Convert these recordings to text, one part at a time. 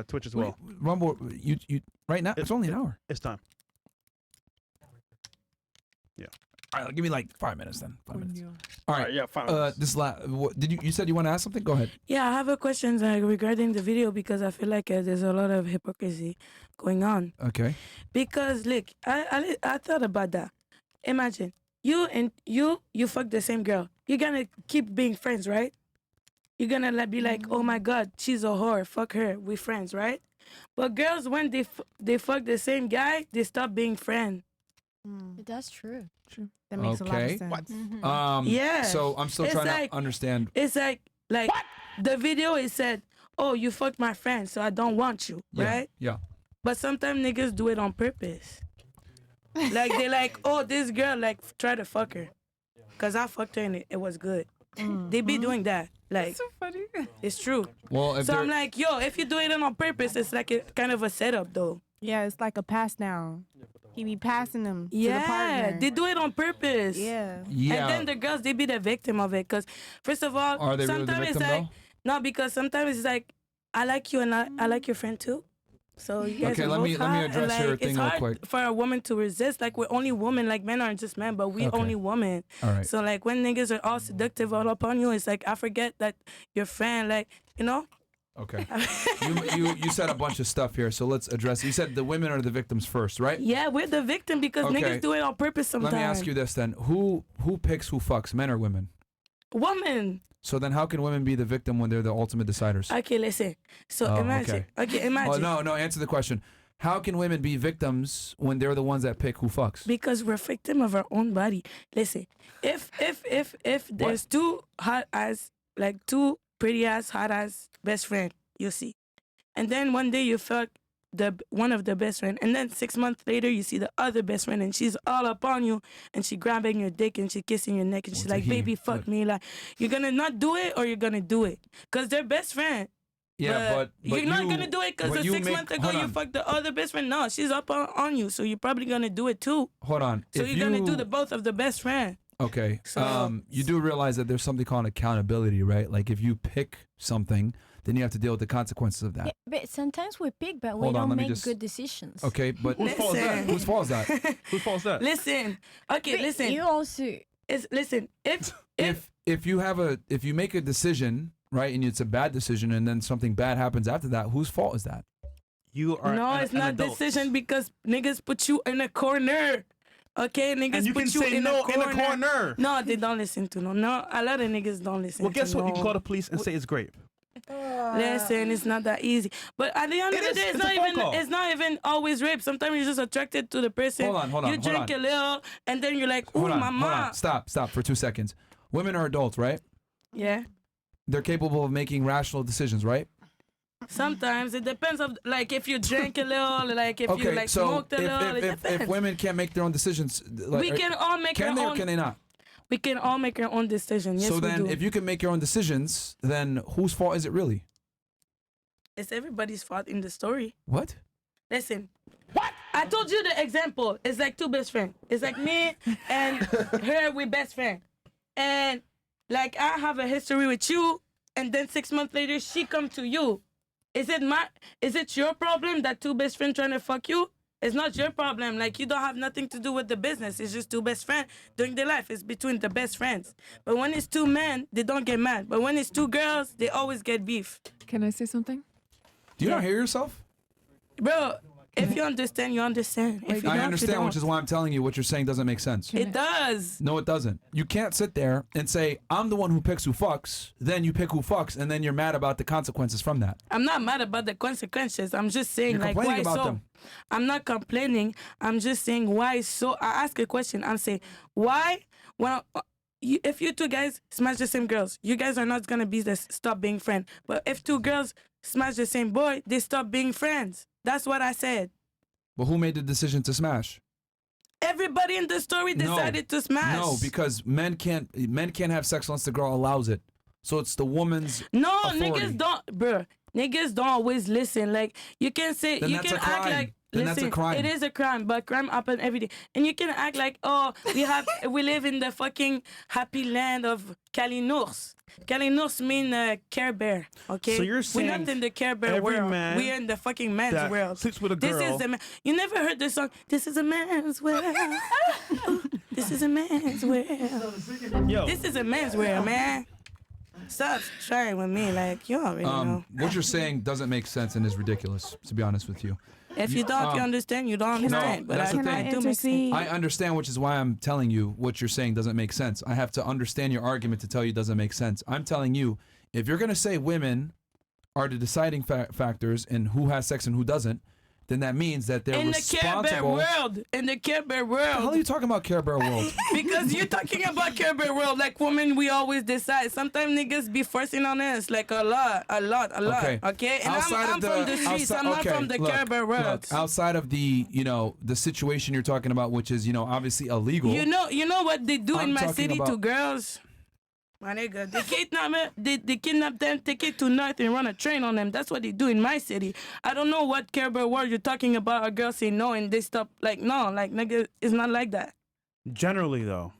Twitch as well. Rumble, you right now? It's only an hour. It's time. Yeah. All right, give me like 5 minutes then. 5 minutes. All right. Yeah, 5 minutes. Did you said you want to ask something? Go ahead. Yeah, I have a question regarding the video because I feel like there's a lot of hypocrisy going on. Okay. Because look, I thought about that. Imagine you fuck the same girl. You're gonna keep being friends, right? You're gonna be like, oh my God, she's a whore. Fuck her. We friends, right? But girls, when they fuck the same guy, they stop being friends. That's true. True. That makes a lot of sense. What? Yeah. So I'm still trying to understand. It's like what? The video it said, oh, you fucked my friend, so I don't want you, right? Yeah. But sometimes niggas do it on purpose. Like they like, oh, this girl like try to fuck her, cause I fucked her and it was good. They be doing that. Like So funny. it's true. Well, So I'm like, yo, if you do it on purpose, it's like a kind of a setup though. Yeah, it's like a pass down. He be passing them to the Yeah, partner. they do it on purpose. Yeah. yeah. And then the girls, they be the victim of it. Because, first of all, Are they really the sometimes victim, it's like, though? no, because sometimes it's like, I like you and I like your friend too. So you guys Okay, are let me both hot, address and, your like, thing it's real hard quick. for a woman to resist. Like, we're only women. Like, men aren't just men, but we Okay. only women. All right. So, like, when niggas are all seductive all upon you, it's like, I forget that your friend, like, you know? Okay. you said a bunch of stuff here, so let's address. You said the women are the victims first, right? Yeah, we're the victim because Okay. niggas do it on purpose sometimes. Let me ask you this then: who picks who fucks, men or women? Woman. So then, how can women be the victim when they're the ultimate deciders? Okay, listen. So Oh, imagine. Okay, Oh imagine. no! Answer the question. How can women be victims when they're the ones that pick who fucks? Because we're victim of our own body. Listen, if there's two hot ass, like two pretty ass, hot ass best friend, you see, and then one day you fuck one of the best friend, and then 6 months later you see the other best friend, and she's all up on you, and she grabbing your dick and she kissing your neck, and she's like, "Baby, fuck me." Like, you're gonna not do it or you're gonna do it, cause they're best friend. Yeah, but you're not gonna do it because but the you 6 make- months ago hold you on. fucked the other best friend. No, she's up on you, so you're probably gonna do it too. Hold on. So If you're gonna do the both of the best friend. Okay. So- you do realize that there's something called accountability, right? Like if you pick something, then you have to deal with the consequences of that. Yeah, but sometimes we pick, but we Hold on, don't let me make just- good decisions. Okay, but Whose fault is that? whose fault is that? Whose fault is that? Listen, okay, But listen. You also Listen, if If you make a decision, right, and it's a bad decision, and then something bad happens after that, whose fault is that? You are no, an, it's an not adult. decision because niggas put you in a corner. Okay, niggas And you put can you say in no a corner. in the corner. No, they don't listen to no. No, a lot of niggas don't listen. Well, guess to what? You no. can call the police and say it's grape. Listen, it's not that easy. But at the end It of the is. day, It's a phone call. it's not even always rape. Sometimes you're just attracted to the person. Hold on, You drink a little, and then you're like, ooh, Hold on, mama. Stop for 2 seconds. Women are adults, right? Yeah. They're capable of making rational decisions, right? Sometimes it depends of like if you drink a little, like if you like so smoked a little. It if depends. women can't make their own decisions, like, we can all make can our they own. or can they not? We can all make our own decision. Yes, so we then, do. if you can make your own decisions, then whose fault is it really? It's everybody's fault in the story. What? Listen. What? I told you the example. It's like two best friends. It's like me and her, we best friend. And like I have a history with you, and then 6 months later she come to you. Is it your problem that two best friends trying to fuck you? It's not your problem. Like, you don't have nothing to do with the business. It's just two best friends doing their life. It's between the best friends. But when it's two men, they don't get mad. But when it's two girls, they always get beef. Can I say something? Do you not hear yourself? Bro, if you understand, you understand. If you I don't, understand, you which is why I'm telling you what you're saying doesn't make sense. It does. No, it doesn't. You can't sit there and say, I'm the one who picks who fucks, then you pick who fucks, and then you're mad about the consequences from that. I'm not mad about the consequences. I'm just saying, You're like, why complaining about so? them. I'm not complaining. I'm just saying, why so? I ask a question. I'm saying, why? When if you two guys smash the same girls, you guys are not gonna stop being friends. But if two girls smash the same boy, they stop being friends. That's what I said. But who made the decision to smash? Everybody in the story decided to smash. No, because men can't have sex unless the girl allows it. So it's the woman's No, authority. niggas don't, bro. Niggas don't always listen. Like, you can say, Then you that's can a crime. act like, Then that's a crime. It is a crime, but crime happen every day. And you can act like, oh, we live in the fucking happy land of Kalinours. Kalinours mean Care Bear, okay? So you're we're saying not in the Care Bear every world. man We're in the fucking man's that world. sleeps with a This girl- is the man. You never heard the song, This is a man's world. This is a man's world. Yo, This is a man's world, man. Stop trying with me, like, you already know. What you're saying doesn't make sense and is ridiculous, to be honest with you. If you don't understand, you don't understand. But that's the I thing. do make sense. intercede? I understand, which is why I'm telling you what you're saying doesn't make sense. I have to understand your argument to tell you it doesn't make sense. I'm telling you, if you're going to say women are the deciding factors in who has sex and who doesn't, then that means that they're In the Care Bear responsible. world. In the Care Bear What the hell are world. you talking about, Care Bear world? Because you're talking about Care Bear world. Like women, we always decide. Sometimes niggas be forcing on us. Like a lot. Okay? And I'm from the streets. I'm not from the Care Bear world. Look, outside of the, the situation you're talking about, which is, obviously illegal. You know what they do I'm in my talking city to about- girls? My nigga, they kidnap them, take it to north and run a train on them. That's what they do in my city. I don't know what Care Bear world you're talking about. A girl say no and they stop. Like, no, like, nigga, it's not like that. generally though,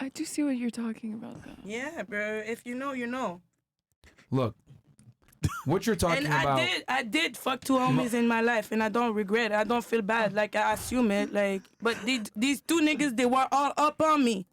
I do see what you're talking about, though. Yeah, bro. If you know, you know. Look, what you're talking And about. I did fuck two homies in my life, and I don't regret it. I don't feel bad. Like, I assume it. Like, but these two niggas, they were all up on me.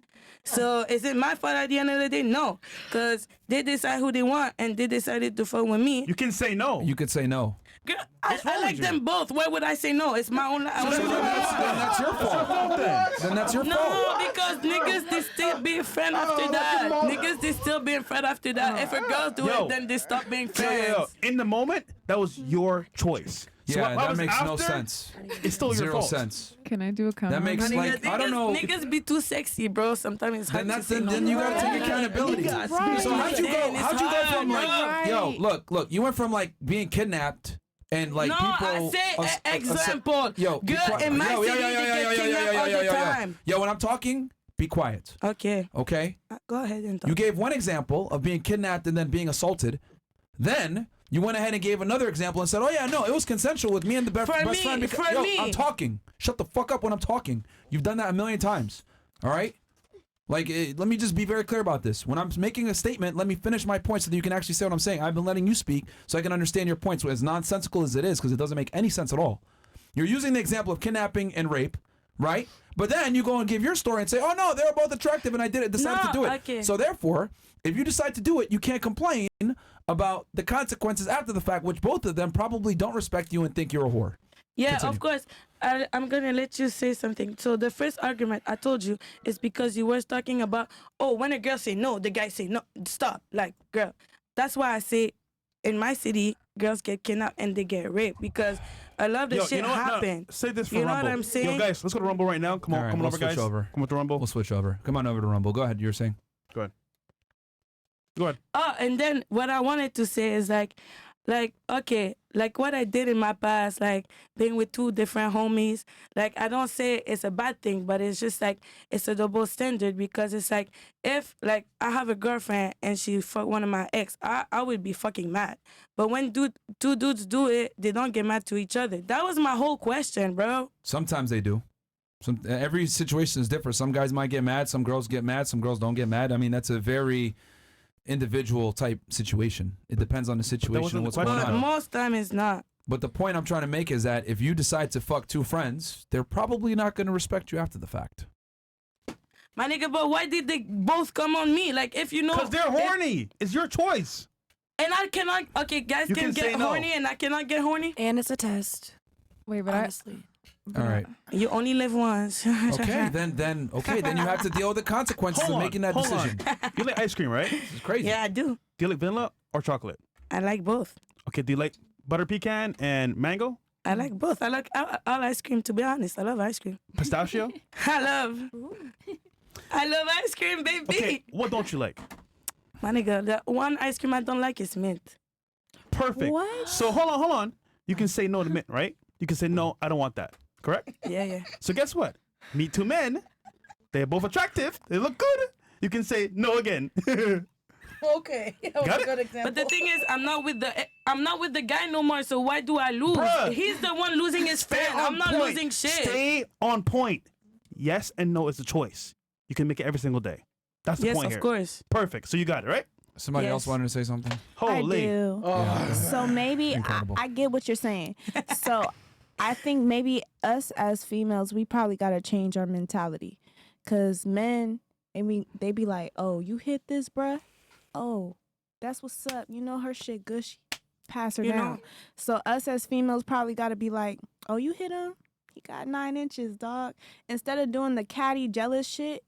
So is it my fault at the end of the day? No, because they decide who they want, and they decided to fuck with me. you can say no. You could say no. Girl, What's wrong I like with you? them both. Why would I say no? It's my own life. Then that's your fault. Then that's your fault. No, because niggas, they still being friends after that. Niggas, they still being friends after that. If a girl do Yo. it, then they stop being Yo, friends. yo, yo. In the moment, that was your choice. So Yeah, what that was makes no after, sense. It's still your Zero fault. sense. Can I do a comment? That makes on like I don't know. Niggas be too sexy, bro. Sometimes it's hard Then to that's say no. then you gotta take accountability. Right. So how'd you go? It's How'd you go from hard, like, bro. yo, look, you went from like being kidnapped and like No, people. I say example. Yo, be Girl quiet. in my Yo, city, they get kidnapped all the time. Yo, when I'm talking, be quiet. Okay, Okay. go ahead and talk. You gave one example of being kidnapped and then being assaulted. Then you went ahead and gave another example and said, "Oh yeah, no, it was consensual with me and the best For me, friend." for yo, me. I'm talking. Shut the fuck up when I'm talking. You've done that a million times. All right. Like, let me just be very clear about this. When I'm making a statement, let me finish my point so that you can actually say what I'm saying. I've been letting you speak so I can understand your points, as nonsensical as it is, because it doesn't make any sense at all. You're using the example of kidnapping and rape, right? But then you go and give your story and say, "Oh no, they were both attractive and I decided to do it." Okay. So therefore, if you decide to do it, you can't complain about the consequences after the fact, which both of them probably don't respect you and think you're a whore. Yeah, Continue. of course. I'm gonna let you say something. So the first argument I told you is because you were talking about, oh, when a girl say no, the guy say no. Stop, like, girl. That's why I say, in my city, girls get kidnapped and they get raped because a lot of the Yo, shit you know what? No, happen. say this for You know Rumble. what I'm saying? Yo, guys, let's go to Rumble right now. Come on, All right, come on we'll over, guys. switch over. Come on to Rumble. We'll switch over. Come on over to Rumble. Go ahead. You were saying. Go ahead. Go ahead. Oh, and then what I wanted to say is like, okay, like what I did in my past, like being with two different homies, like I don't say it's a bad thing, but it's just like it's a double standard because it's like if like I have a girlfriend and she fuck one of my ex, I would be fucking mad. But when two dudes do it, they don't get mad to each other. That was my whole question, bro. Sometimes they do. Every situation is different. Some guys might get mad. Some girls get mad. Some girls don't get mad. I mean, that's a very individual type situation. It depends on the situation wasn't and the what's going question. But on. most time it's not. But the point I'm trying to make is that if you decide to fuck two friends, they're probably not going to respect you after the fact. My nigga, but why did they both come on me? Like if you know, Because they're horny. It's your choice. And I cannot. Okay, guys You can can say get no. horny, and I cannot get horny. And it's a test. Wait, but Honestly. All right. You only live once. Okay, then you have to deal with the consequences of making that hold decision. on. You like ice cream, right? It's crazy. Yeah, I do. Do you like vanilla or chocolate? I like both. Okay, do you like butter pecan and mango? I like both. I like all ice cream. To be honest, I love ice cream. Pistachio? I love ice cream, baby. Okay, what don't you like? My nigga, the one ice cream I don't like is mint. Perfect. What? So hold on. You can say no to mint, right? You can say no, I don't want that. Correct? Yeah. So guess what? Meet two men. They're both attractive. They look good. You can say no again. Okay. That was Got a it? good example. But the thing is, I'm not with the guy no more. So why do I lose? Bruh. He's the one losing his friend. I'm not losing shit. Stay on point. Yes and no is a choice. You can make it every single day. That's the Yes, point of here. course. Perfect. So you got it, right? Somebody Yes. else wanted to say something. Holy. I do. Yeah. So maybe Incredible. I get what you're saying. So I think maybe us as females, we probably got to change our mentality. Because men, they be like, oh, you hit this, bruh? Oh, that's what's up. You know her shit gushy. Pass her You down. know? So us as females probably got to be like, oh, you hit him? He got 9 inches, dog. Instead of doing the catty, jealous shit,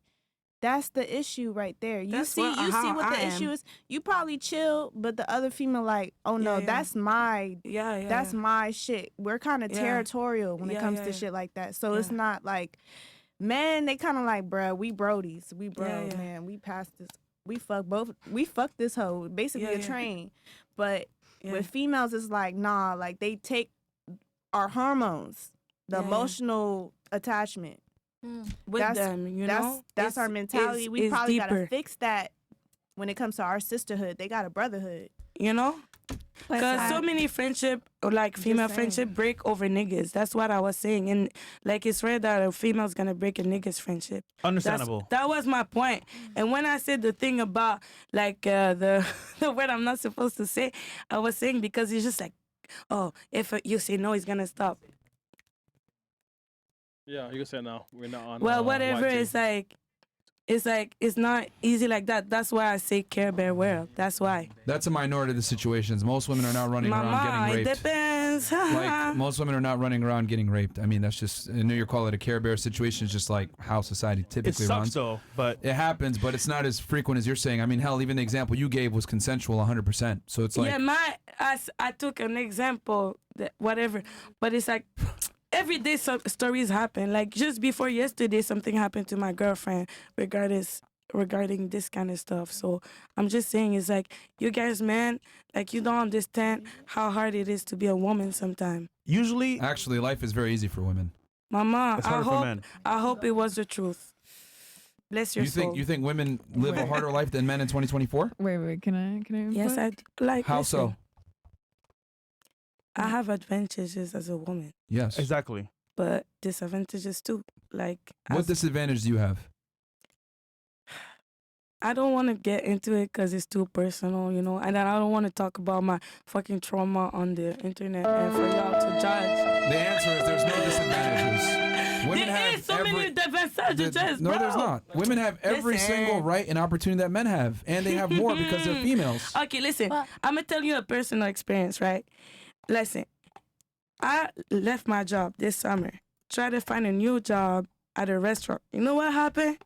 that's the issue right there. You That's see what- what how the I am. issue is. You probably chill, but the other female like, oh no, Yeah, yeah. that's my Yeah. that's my shit. We're kind of Yeah. territorial when it Yeah, comes yeah, to yeah. shit like that. So it's Yeah. not like men, they kind of like, bruh, we brodies. We bro, Yeah, yeah. man. We passed this. We fuck this hoe. Basically Yeah, a yeah. train. But Yeah. with females, it's like, nah, like they take our hormones, the Yeah, yeah. emotional attachment. With That's- them, you know? That's our It's- mentality. We it's probably deeper. gotta fix that when it comes to our sisterhood. They got a brotherhood. You know? Because I- so many friendship, or like female saying. friendship, break over niggas. That's what I was saying. And like it's rare that a female's gonna break a nigga's friendship. Understandable. That was my point. And when I said the thing about like the the word I'm not supposed to say, I was saying because it's just like, oh, if you say no, he's gonna stop. Yeah, you can say it now. We're not on. Well, whatever. YT. It's not easy like that. That's why I say Care Bear world. That's why. That's a minority of the situations. Most women are not running around Mama, getting it raped. depends. Like most women are not running around getting raped. I mean, that's just I know you call it a Care Bear situation. It's just like how society It typically sucks runs. though, but It happens, but it's not as frequent as you're saying. I mean, hell, even the example you gave was consensual 100%. So it's like, Yeah, I took an example, that whatever, but it's like every day some stories happen. Like just before yesterday, something happened to my girlfriend regarding this kind of stuff. So I'm just saying, it's like you guys, man, like you don't understand how hard it is to be a woman sometimes. usually actually, life is very easy for women. Mama, it's harder for men. I hope it was the truth. Bless your soul. You think women live a harder life than men in 2024? Wait, can I Yes, input? I like. How listen, so? I have advantages as a woman, Yes. Exactly. but disadvantages too. Like, What disadvantage do you have? I don't want to get into it because it's too personal, you know, and then I don't want to talk about my fucking trauma on the internet and for y'all to judge. The answer is there's no disadvantages. Women There have is so every, many disadvantages, no, bro. there's not. Women have every Listen. single right and opportunity that men have, and they have more because they're females. Okay, listen. Well- I'm gonna tell you a personal experience, right? Listen, I left my job this summer, tried to find a new job at a restaurant. You know what happened?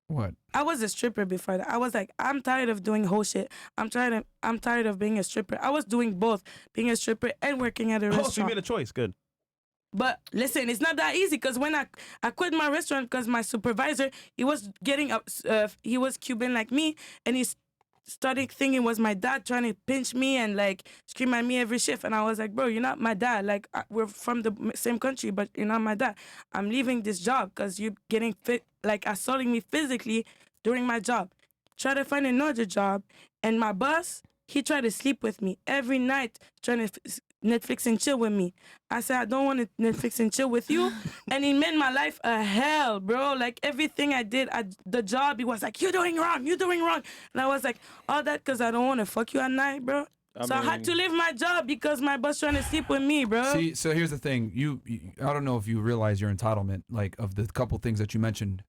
What? I was a stripper before that. I was like, I'm tired of doing whole shit. I'm tired of being a stripper. I was doing both, being a stripper and working at a Oh, so you restaurant. made a choice. Good. But listen, it's not that easy because when I quit my restaurant because my supervisor, he was getting up, he was Cuban like me, and he started thinking it was my dad trying to pinch me and like scream at me every shift. And I was like, bro, you're not my dad. Like we're from the same country, but you're not my dad. I'm leaving this job because you're getting like assaulting me physically during my job. Try to find another job, and my boss, he tried to sleep with me every night, trying to Netflix and chill with me. I said, I don't want to Netflix and chill with you. And it made my life a hell, bro. Like everything I did at the job, he was like, you're doing wrong. And I was like, all that because I don't want to fuck you at night, bro. I had to leave my job because my boss trying to sleep with me, bro. See, so here's the thing. You I don't know if you realize your entitlement, like of the couple things that you mentioned.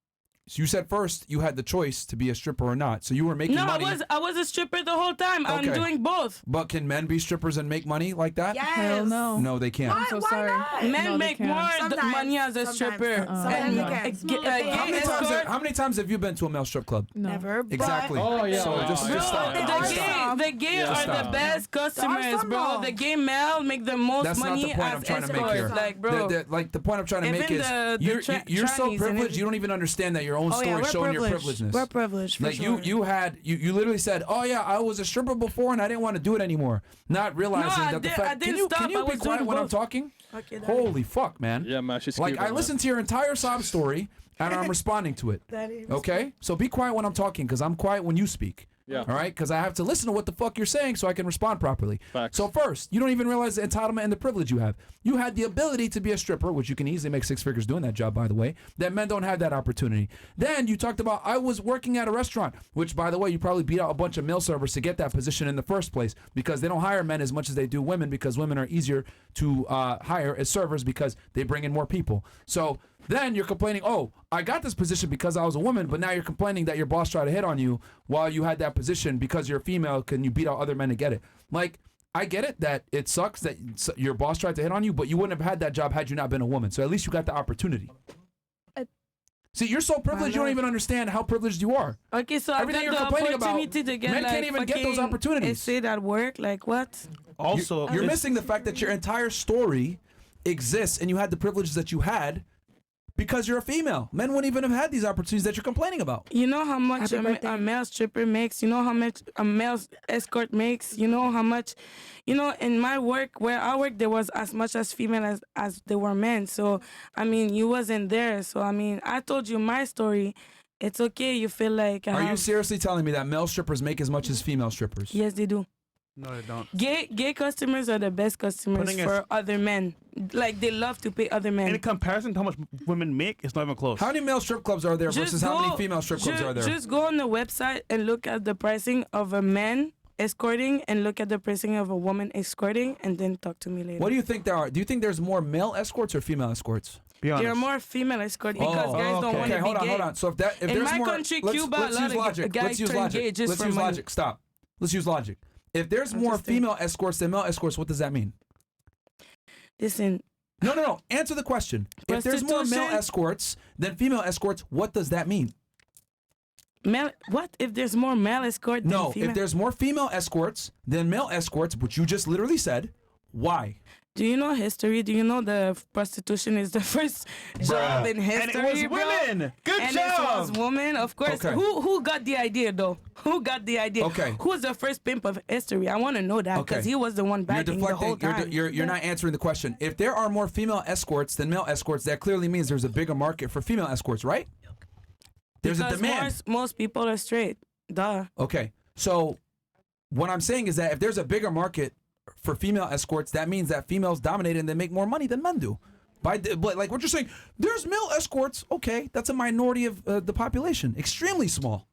So you said first you had the choice to be a stripper or not. So you were making No, money. I was a stripper the whole time. I'm Okay. doing both. But can men be strippers and make money like that? Yes. Hell no. No, they can't. I'm so Why sorry. not? Men No, they make can't. more Sometimes. money as a Sometimes. stripper. Sometimes they can. How many times have you been to a male strip club? No. Never. Exactly. Oh, yeah. So just Bro, stop. Just stop. the gay Just are stop. the best customers, some bro. wrong. The gay male make the most That's not money the point as I'm trying to make escorts. here. Like, bro. Like the point I'm trying to make Even is the you're so trannies and privileged you don't even understand that your own Oh, yeah, story we're showing your privileged. privilegedness. We're privileged, for Like sure. you literally said, "Oh yeah, I was a stripper before and I didn't want to do it anymore." Not realizing I that the did- fact I didn't can stop. you I be was quiet doing when I'm both. talking? Okay, daddy. Holy fuck, man. Yeah, man. She's Like Cuban, I man. listened to your entire sob story and I'm responding to it. Daddy. Okay? So be quiet when I'm talking cuz I'm quiet when you speak. Yeah. All right, because I have to listen to what the fuck you're saying so I can respond properly. Facts. So first, you don't even realize the entitlement and the privilege you have. You had the ability to be a stripper, which you can easily make 6 figures doing that job, by the way. That men don't have that opportunity. Then you talked about I was working at a restaurant, which, by the way, you probably beat out a bunch of male servers to get that position in the first place because they don't hire men as much as they do women because women are easier to hire as servers because they bring in more people. So then you're complaining, oh, I got this position because I was a woman, but now you're complaining that your boss tried to hit on you while you had that position because you're a female. Can you beat out other men to get it? Like, I get it that it sucks that your boss tried to hit on you, but you wouldn't have had that job had you not been a woman. So at least you got the opportunity. See, you're so privileged, you don't even understand how privileged you are. Okay, so Everything I you're got the complaining about, opportunity to get men like can't even get those fucking opportunities. essay at work, like what? Also, You're it's- missing the fact that your entire story exists and you had the privileges that you had because you're a female. Men wouldn't even have had these opportunities that you're complaining about. You know how much Happy a birthday. male stripper makes? You know how much a male escort makes? You know how much, in my work, where I work, there was as much as female as there were men. So, I mean, you wasn't there. So, I mean, I told you my story. It's okay. You feel like Are you seriously telling me that male strippers make as much as female strippers? Yes, they do. no, they don't. Gay customers are the best customers Putting us- for other men. Like, they love to pay other men. In comparison to how much women make, it's not even close. How many male strip clubs are there versus how many female strip clubs are there? Just go on the website and look at the pricing of a man escorting and look at the pricing of a woman escorting and then talk to me later. What do you think there are? Do you think there's more male escorts or female escorts? Be honest. There are more female escorts because guys don't okay. want to Okay, be gay. hold on. So if In there's my more, country, let's, Cuba, let's a lot use of logic. guys Let's use turn logic. gay just Let's for use money. logic. Stop. Let's use logic. If there's more just saying. female escorts than male escorts, what does that mean? Listen, No. Answer the question. If there's more male Prostitution. escorts than female escorts, what does that mean? what if there's more male escort than No. female? If there's more female escorts than male escorts, which you just literally said, why? Do you know history? Do you know the prostitution is the first job in history, And it was bro? women. Good And job. it was women, of course. Okay. Who got the idea though? Who got the idea? Okay. Who's the first pimp of history? I want to know that because Okay. he was the one You're backing the whole deflecting. time. You're not answering the question. If there are more female escorts than male escorts, that clearly means there's a bigger market for female escorts, right? There's because a demand. most people are straight. Duh. Okay. So what I'm saying is that if there's a bigger market for female escorts, that means that females dominate and they make more money than men do. But like what you're saying, there's male escorts. Okay, that's a minority of the population, extremely small.